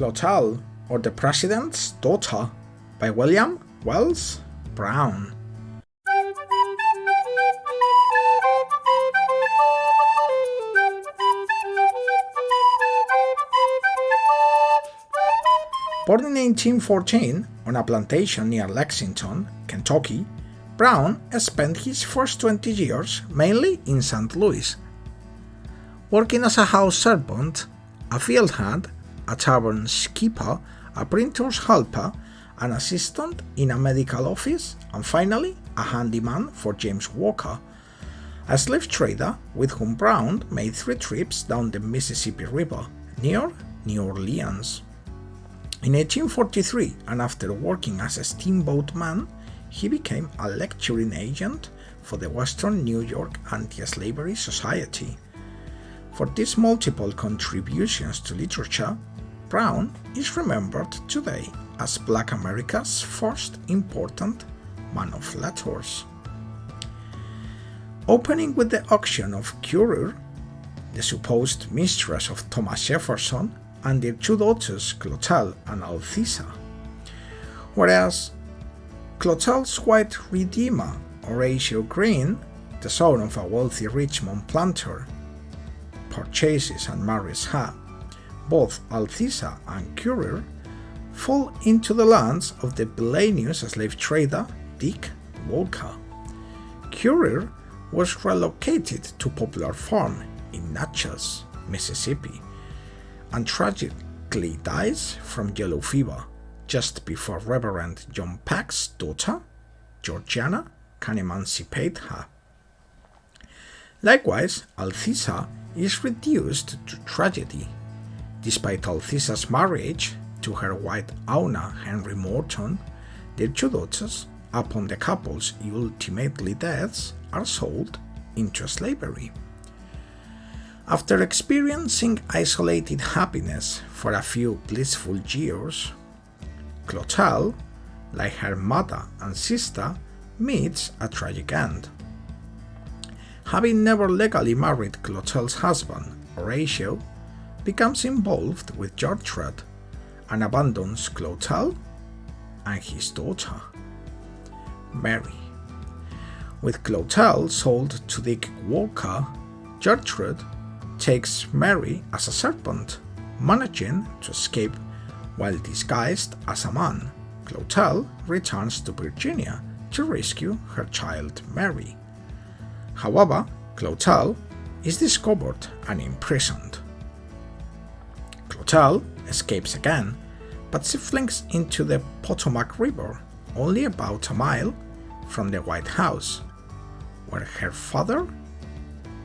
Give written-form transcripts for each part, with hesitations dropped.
Clotel, or the President's Daughter, by William Wells Brown. Born in 1814 on a plantation near Lexington, Kentucky, Brown spent his first 20 years mainly in St. Louis, working as a house servant, a field hand, a tavern keeper, a printer's helper, an assistant in a medical office, and finally a handyman for James Walker, a slave trader with whom Brown made 3 trips down the Mississippi River near New Orleans. In 1843, and after working as a steamboatman, he became a lecturing agent for the Western New York Anti-Slavery Society. For these multiple contributions to literature, Brown is remembered today as Black America's first important man of letters. Opening with the auction of Currer, the supposed mistress of Thomas Jefferson, and their 2 daughters, Clotel and Althesa, whereas Clotel's white redeemer, Horatio Green, the son of a wealthy Richmond planter, purchases and marries her. Both Althesa and Currer fall into the lands of the villainous slave trader Dick Walker. Currer was relocated to Poplar Farm in Natchez, Mississippi, and tragically dies from yellow fever just before Reverend John Peck's daughter, Georgiana, can emancipate her. Likewise, Althesa is reduced to tragedy. Despite Althesa's marriage to her white owner Henry Morton, their 2 daughters, upon the couple's ultimately deaths, are sold into slavery. After experiencing isolated happiness for a few blissful years, Clotel, like her mother and sister, meets a tragic end. Having never legally married Clotel's husband, Horatio, becomes involved with Gertrude and abandons Clotel and his daughter, Mary. With Clotel sold to Dick Walker, Gertrude takes Mary as a servant, managing to escape while disguised as a man. Clotel returns to Virginia to rescue her child Mary. However, Clotel is discovered and imprisoned. Clotel escapes again, but she flings into the Potomac River, only about a mile from the White House, where her father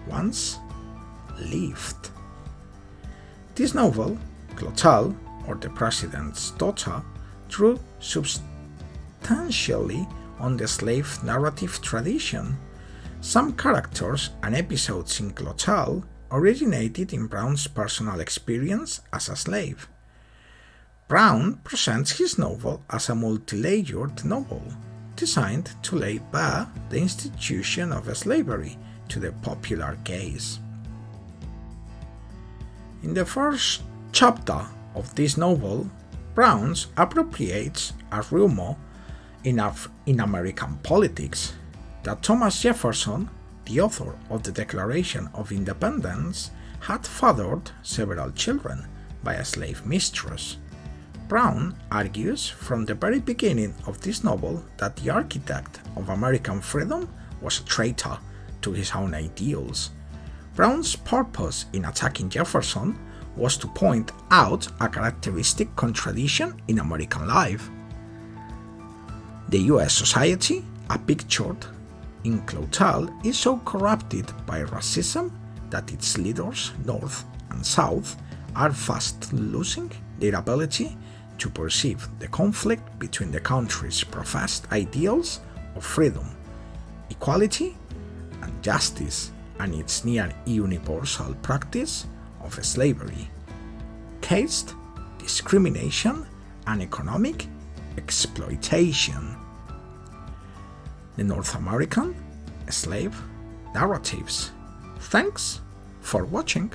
once lived. This novel, Clotel, or the President's Daughter, drew substantially on the slave narrative tradition. Some characters and episodes in Clotel originated in Brown's personal experience as a slave. Brown presents his novel as a multi-layered novel, designed to lay bare the institution of slavery to the popular gaze. In the first chapter of this novel, Brown appropriates a rumor in American politics that Thomas Jefferson, the author of the Declaration of Independence, had fathered several children by a slave mistress. Brown argues from the very beginning of this novel that the architect of American freedom was a traitor to his own ideals. Brown's purpose in attacking Jefferson was to point out a characteristic contradiction in American life. The U.S. society, pictured in Clotel, is so corrupted by racism that its leaders, North and South, are fast losing their ability to perceive the conflict between the country's professed ideals of freedom, equality, and justice, and its near universal practice of slavery, caste, discrimination, and economic exploitation. The North American slave narratives. Thanks for watching.